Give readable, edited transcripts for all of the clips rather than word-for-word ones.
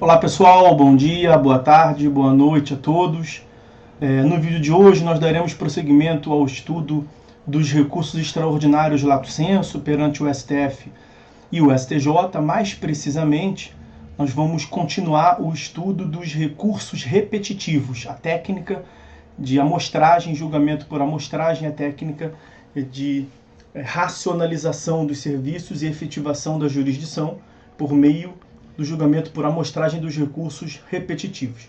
Olá pessoal, bom dia, boa tarde, boa noite a todos. No vídeo de hoje nós daremos prosseguimento ao estudo dos recursos extraordinários lato sensu perante o STF e o STJ. Mais precisamente, nós vamos continuar o estudo dos recursos repetitivos, a técnica de amostragem, julgamento por amostragem, a técnica de racionalização dos serviços e efetivação da jurisdição por meio do julgamento por amostragem dos recursos repetitivos.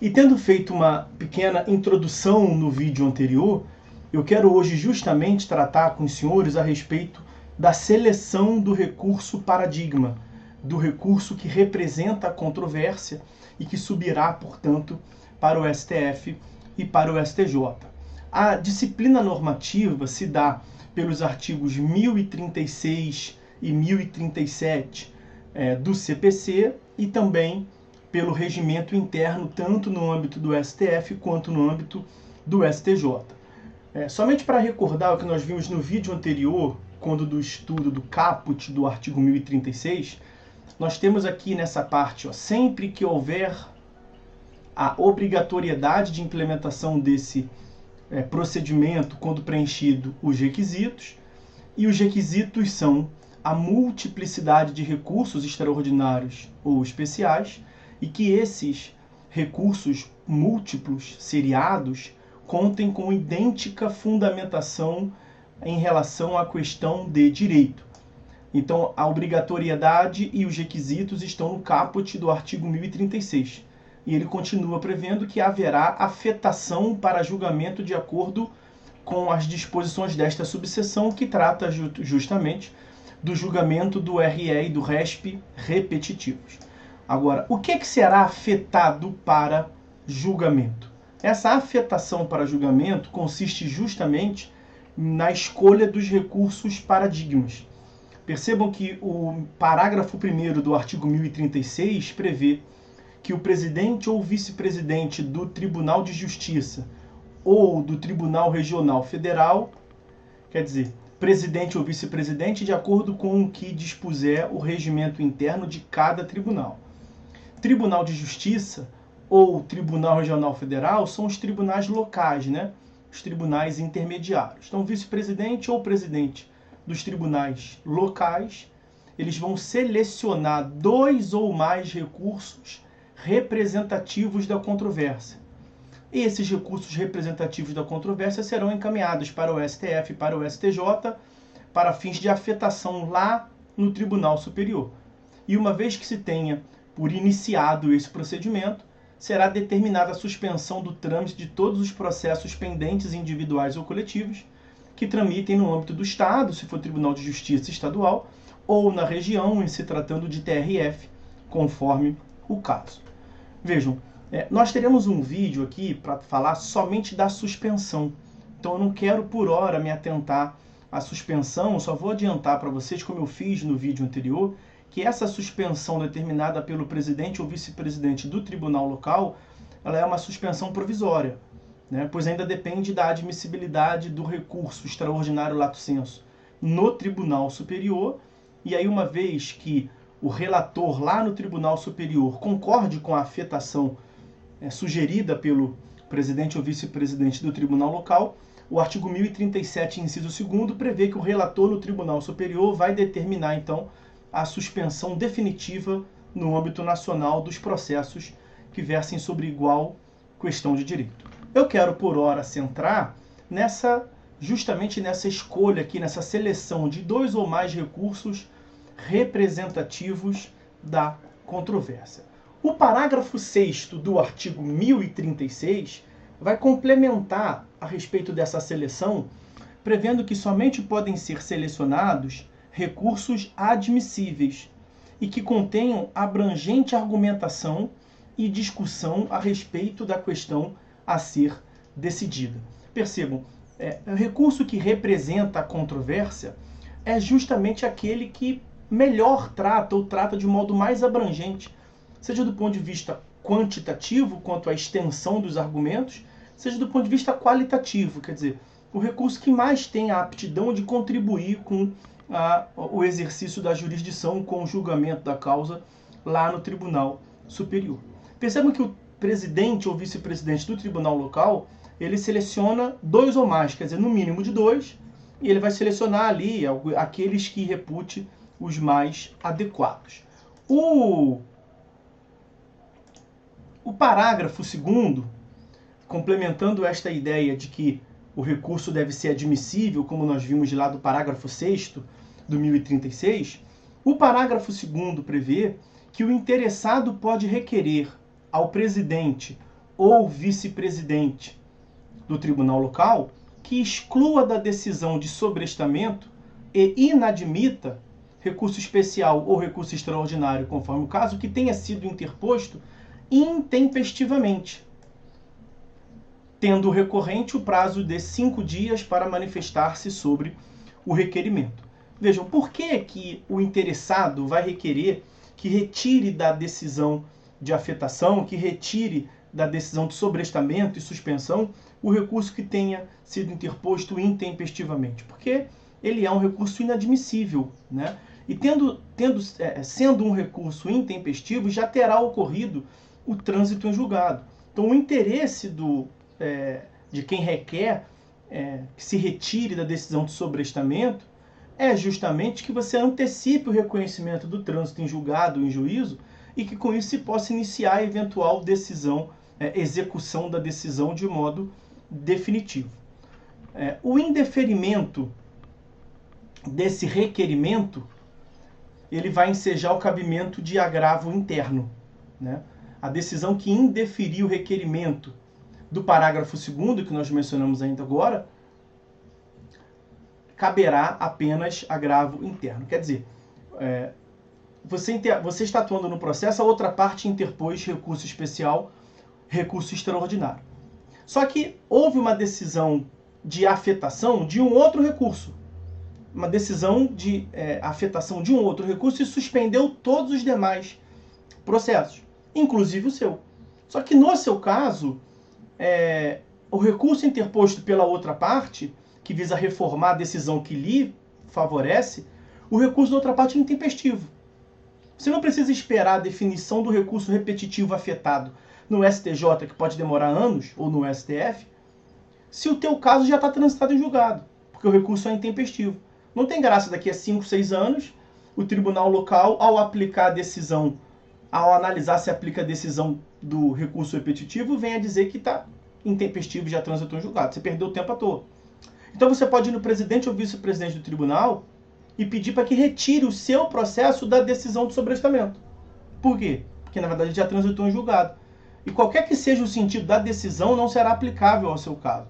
E tendo feito uma pequena introdução no vídeo anterior, eu quero hoje justamente tratar com os senhores a respeito da seleção do recurso paradigma, do recurso que representa a controvérsia e que subirá, portanto, para o STF e para o STJ. A disciplina normativa se dá pelos artigos 1036 e 1037 do CPC e também pelo regimento interno, tanto no âmbito do STF quanto no âmbito do STJ. Somente para recordar o que nós vimos no vídeo anterior, quando do estudo do caput do artigo 1036, nós temos aqui nessa parte, sempre que houver a obrigatoriedade de implementação desse procedimento, quando preenchido os requisitos, e os requisitos são a multiplicidade de recursos extraordinários ou especiais, e que esses recursos múltiplos, seriados, contem com idêntica fundamentação em relação à questão de direito. Então, a obrigatoriedade e os requisitos estão no caput do artigo 1036. E ele continua prevendo que haverá afetação para julgamento de acordo com as disposições desta subseção, que trata justamente do julgamento do RE e do RESP repetitivos. Agora, o que será afetado para julgamento? Essa afetação para julgamento consiste justamente na escolha dos recursos paradigmas. Percebam que o parágrafo 1º do artigo 1036 prevê que o presidente ou vice-presidente do Tribunal de Justiça ou do Tribunal Regional Federal, quer dizer, presidente ou vice-presidente, de acordo com o que dispuser o regimento interno de cada tribunal. Tribunal de Justiça ou Tribunal Regional Federal são os tribunais locais, né? Os tribunais intermediários. Então, vice-presidente ou presidente dos tribunais locais, eles vão selecionar 2 ou mais recursos representativos da controvérsia. E esses recursos representativos da controvérsia serão encaminhados para o STF e para o STJ para fins de afetação lá no Tribunal Superior. E uma vez que se tenha por iniciado esse procedimento, será determinada a suspensão do trâmite de todos os processos pendentes individuais ou coletivos que tramitem no âmbito do Estado, se for Tribunal de Justiça Estadual, ou na região, em se tratando de TRF, conforme o caso. Vejam, nós teremos um vídeo aqui para falar somente da suspensão. Então eu não quero por hora me atentar à suspensão, eu só vou adiantar para vocês, como eu fiz no vídeo anterior, que essa suspensão determinada pelo presidente ou vice-presidente do tribunal local, ela é uma suspensão provisória, né? Pois ainda depende da admissibilidade do recurso extraordinário lato sensu no Tribunal Superior, e aí uma vez que o relator lá no Tribunal Superior concorde com a afetação sugerida pelo presidente ou vice-presidente do tribunal local, o artigo 1037, inciso 2º, prevê que o relator no Tribunal Superior vai determinar, então, a suspensão definitiva no âmbito nacional dos processos que versem sobre igual questão de direito. Eu quero, por hora, centrar justamente nessa escolha aqui, nessa seleção de 2 ou mais recursos representativos da controvérsia. O parágrafo 6º do artigo 1036 vai complementar a respeito dessa seleção, prevendo que somente podem ser selecionados recursos admissíveis e que contenham abrangente argumentação e discussão a respeito da questão a ser decidida. Percebam, o recurso que representa a controvérsia é justamente aquele que melhor trata ou trata de modo mais abrangente, seja do ponto de vista quantitativo, quanto à extensão dos argumentos, seja do ponto de vista qualitativo, quer dizer, o recurso que mais tem a aptidão de contribuir com o exercício da jurisdição, com o julgamento da causa lá no Tribunal Superior. Percebam que o presidente ou vice-presidente do tribunal local, ele seleciona 2 ou mais, quer dizer, no mínimo de 2, e ele vai selecionar ali aqueles que repute os mais adequados. O parágrafo 2º, complementando esta ideia de que o recurso deve ser admissível, como nós vimos lá do parágrafo 6º do 1036, o parágrafo 2º prevê que o interessado pode requerer ao presidente ou vice-presidente do tribunal local que exclua da decisão de sobrestamento e inadmita recurso especial ou recurso extraordinário, conforme o caso, que tenha sido interposto intempestivamente, tendo o recorrente o prazo de 5 dias para manifestar-se sobre o requerimento. Vejam, por que o interessado vai requerer que retire da decisão de afetação, que retire da decisão de sobrestamento e suspensão o recurso que tenha sido interposto intempestivamente? Porque ele é um recurso inadmissível, né? E sendo um recurso intempestivo, já terá ocorrido o trânsito em julgado. Então, o interesse de quem requer que se retire da decisão de sobrestamento é justamente que você antecipe o reconhecimento do trânsito em julgado, em juízo, e que com isso se possa iniciar a eventual decisão, execução da decisão de modo definitivo. O indeferimento desse requerimento, ele vai ensejar o cabimento de agravo interno, né? A decisão que indeferir o requerimento do parágrafo 2º, que nós mencionamos ainda agora, caberá apenas agravo interno. Quer dizer, você está atuando no processo, a outra parte interpôs recurso especial, recurso extraordinário. Só que houve uma decisão de afetação de um outro recurso. Uma decisão de afetação de um outro recurso e suspendeu todos os demais processos, inclusive o seu. Só que no seu caso, o recurso interposto pela outra parte, que visa reformar a decisão que lhe favorece, o recurso da outra parte é intempestivo. Você não precisa esperar a definição do recurso repetitivo afetado no STJ, que pode demorar anos, ou no STF, se o teu caso já está transitado em julgado, porque o recurso é intempestivo. Não tem graça daqui a 5, 6 anos, o tribunal local, ao aplicar a decisão, ao analisar se aplica a decisão do recurso repetitivo, venha dizer que está intempestivo e já transitou em julgado. Você perdeu o tempo à toa. Então você pode ir no presidente ou vice-presidente do tribunal e pedir para que retire o seu processo da decisão de sobrestamento. Por quê? Porque na verdade já transitou em julgado. E qualquer que seja o sentido da decisão, não será aplicável ao seu caso.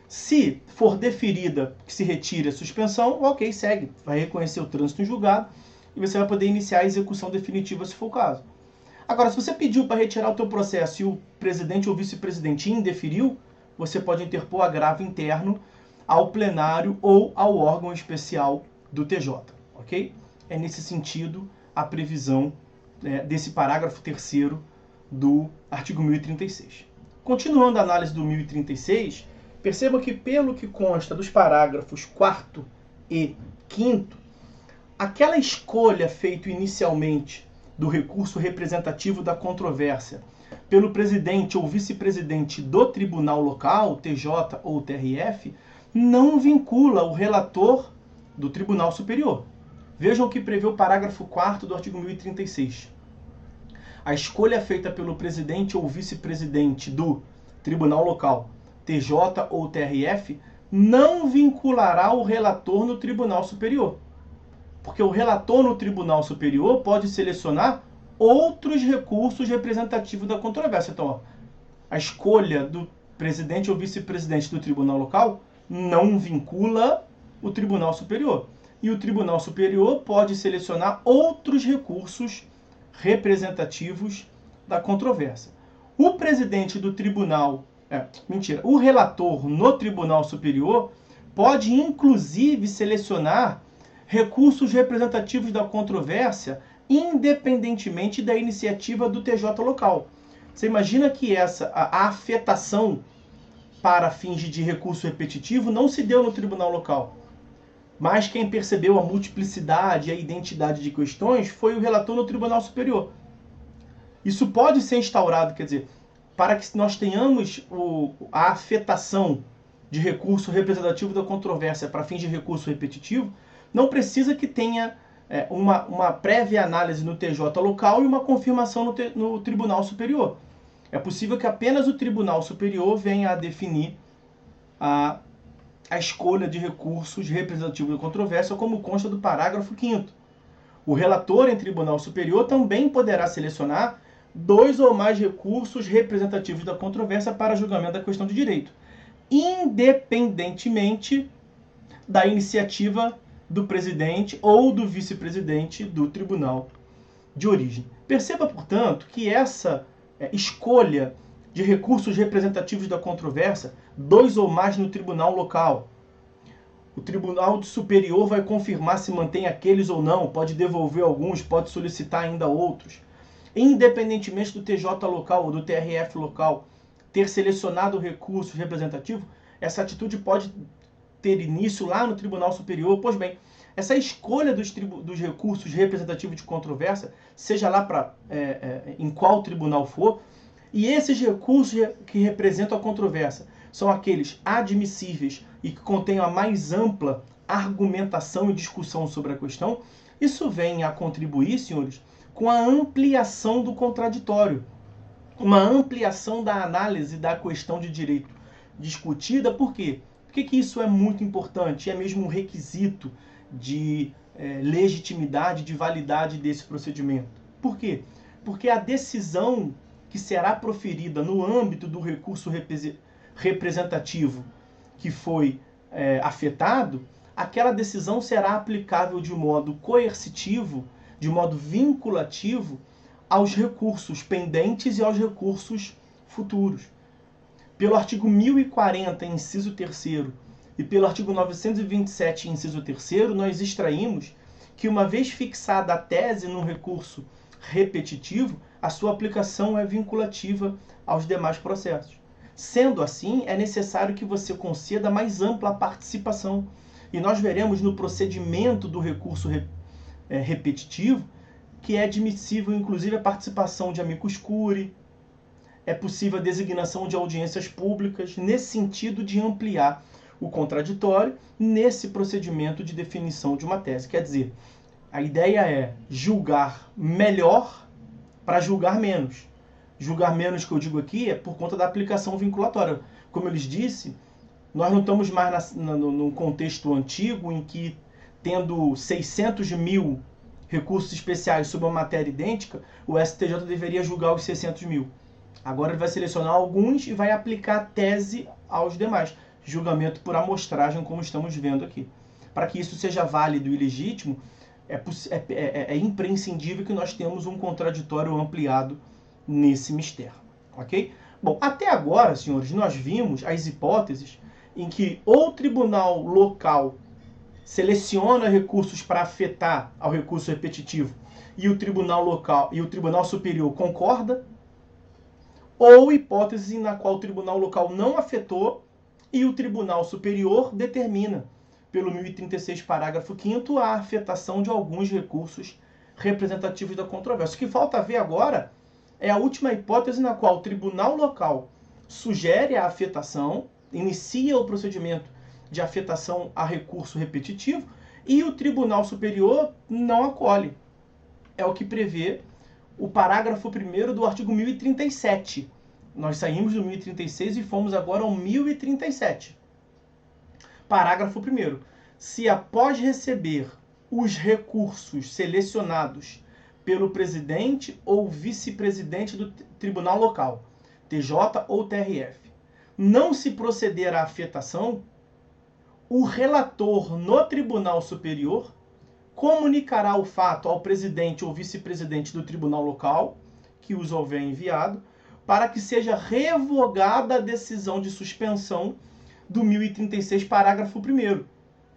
Se for deferida que se retire a suspensão, ok, segue. Vai reconhecer o trânsito em julgado e você vai poder iniciar a execução definitiva se for o caso. Agora, se você pediu para retirar o teu processo e o presidente ou vice-presidente indeferiu, você pode interpor agravo interno ao plenário ou ao órgão especial do TJ, ok? É nesse sentido a previsão desse parágrafo 3º do artigo 1036. Continuando a análise do 1036, perceba que pelo que consta dos parágrafos 4º e 5º, aquela escolha feita inicialmente do recurso representativo da controvérsia pelo presidente ou vice-presidente do tribunal local, TJ ou TRF, não vincula o relator do Tribunal Superior. Vejam o que prevê o parágrafo 4º do artigo 1036. A escolha feita pelo presidente ou vice-presidente do tribunal local, TJ ou TRF, não vinculará o relator no Tribunal Superior. Porque o relator no Tribunal Superior pode selecionar outros recursos representativos da controvérsia. Então, a escolha do presidente ou vice-presidente do tribunal local não vincula o Tribunal Superior. E o Tribunal Superior pode selecionar outros recursos representativos da controvérsia. O presidente do tribunal, o relator no Tribunal Superior pode inclusive selecionar recursos representativos da controvérsia independentemente da iniciativa do TJ local. Você imagina que a afetação para fins de recurso repetitivo não se deu no tribunal local. Mas quem percebeu a multiplicidade e a identidade de questões foi o relator no Tribunal Superior. Isso pode ser instaurado, quer dizer, para que nós tenhamos a afetação de recurso representativo da controvérsia para fins de recurso repetitivo, não precisa que tenha uma prévia análise no TJ local e uma confirmação no Tribunal Superior. É possível que apenas o Tribunal Superior venha a definir a escolha de recursos representativos da controvérsia, como consta do parágrafo 5º. O relator em Tribunal Superior também poderá selecionar 2 ou mais recursos representativos da controvérsia para julgamento da questão de direito, independentemente da iniciativa do presidente ou do vice-presidente do tribunal de origem. Perceba, portanto, que essa escolha de recursos representativos da controvérsia, 2 ou mais no tribunal local, o Tribunal Superior vai confirmar se mantém aqueles ou não, pode devolver alguns, pode solicitar ainda outros. Independentemente do TJ local ou do TRF local ter selecionado o recurso representativo, essa atitude pode ter início lá no Tribunal Superior. Pois bem, essa escolha dos recursos representativos de controvérsia, seja lá em qual tribunal for, e esses recursos que representam a controvérsia são aqueles admissíveis e que contêm a mais ampla argumentação e discussão sobre a questão, isso vem a contribuir, senhores, com a ampliação do contraditório, uma ampliação da análise da questão de direito discutida. Por quê? Por que isso é muito importante? É mesmo um requisito de legitimidade, de validade desse procedimento. Por quê? Porque a decisão que será proferida no âmbito do recurso representativo que foi afetado, aquela decisão será aplicável de modo coercitivo, de modo vinculativo aos recursos pendentes e aos recursos futuros. Pelo artigo 1040, inciso 3º, e pelo artigo 927, inciso 3º, nós extraímos que, uma vez fixada a tese num recurso repetitivo, a sua aplicação é vinculativa aos demais processos. Sendo assim, é necessário que você conceda mais ampla participação. E nós veremos no procedimento do recurso repetitivo que é admissível, inclusive, a participação de amicus curiae, é possível a designação de audiências públicas, nesse sentido de ampliar o contraditório nesse procedimento de definição de uma tese. Quer dizer, a ideia é julgar melhor para julgar menos. Julgar menos, que eu digo aqui, é por conta da aplicação vinculatória. Como eu lhes disse, nós não estamos mais num contexto antigo em que, tendo 600 mil recursos especiais sobre uma matéria idêntica, o STJ deveria julgar os 600 mil. Agora ele vai selecionar alguns e vai aplicar a tese aos demais. Julgamento por amostragem, como estamos vendo aqui. Para que isso seja válido e legítimo, é imprescindível que nós tenhamos um contraditório ampliado nesse mistério. Ok? Bom, até agora, senhores, nós vimos as hipóteses em que ou o tribunal local seleciona recursos para afetar ao recurso repetitivo e o tribunal local e o tribunal superior concorda, ou hipótese na qual o tribunal local não afetou e o tribunal superior determina, pelo 1036, parágrafo 5º, a afetação de alguns recursos representativos da controvérsia. O que falta ver agora é a última hipótese na qual o tribunal local sugere a afetação, inicia o procedimento de afetação a recurso repetitivo e o tribunal superior não acolhe. É o que prevê o parágrafo 1º do artigo 1037. Nós saímos do 1036 e fomos agora ao 1037. Parágrafo 1º. Se após receber os recursos selecionados pelo presidente ou vice-presidente do tribunal local, TJ ou TRF, não se proceder à afetação, o relator no tribunal superior comunicará o fato ao presidente ou vice-presidente do tribunal local, que os houver enviado, para que seja revogada a decisão de suspensão do 1036, parágrafo 1º,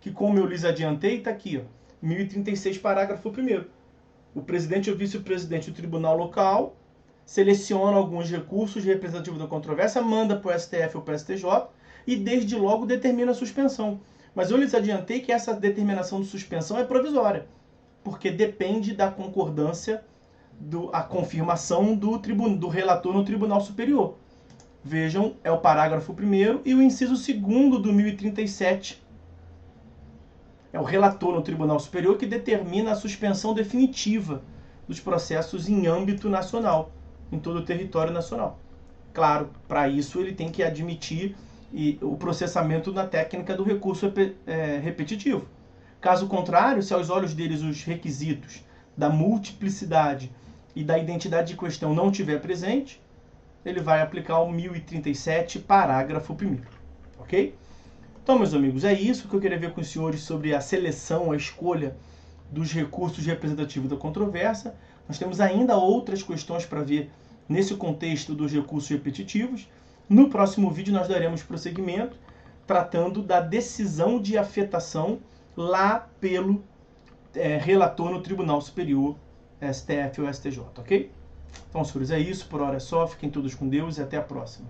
que, como eu lhes adiantei, está aqui, ó, 1036, parágrafo 1º. O presidente ou vice-presidente do tribunal local seleciona alguns recursos representativos da controvérsia, manda para o STF ou para o STJ e, desde logo, determina a suspensão. Mas eu lhes adiantei que essa determinação de suspensão é provisória, porque depende da concordância a confirmação do relator no Tribunal Superior. Vejam, é o parágrafo 1º e o inciso 2º do 1037. É o relator no Tribunal Superior que determina a suspensão definitiva dos processos em âmbito nacional, em todo o território nacional. Claro, para isso ele tem que admitir o processamento na técnica do recurso repetitivo. Caso contrário, se aos olhos deles os requisitos da multiplicidade e da identidade de questão não estiver presente, ele vai aplicar o 1037, parágrafo 1º. Ok? Então, meus amigos, é isso que eu queria ver com os senhores sobre a seleção, a escolha dos recursos representativos da controvérsia. Nós temos ainda outras questões para ver nesse contexto dos recursos repetitivos. No próximo vídeo nós daremos prosseguimento, tratando da decisão de afetação lá pelo relator no Tribunal Superior, STF ou STJ, ok? Então, senhores, é isso. Por hora é só. Fiquem todos com Deus e até a próxima.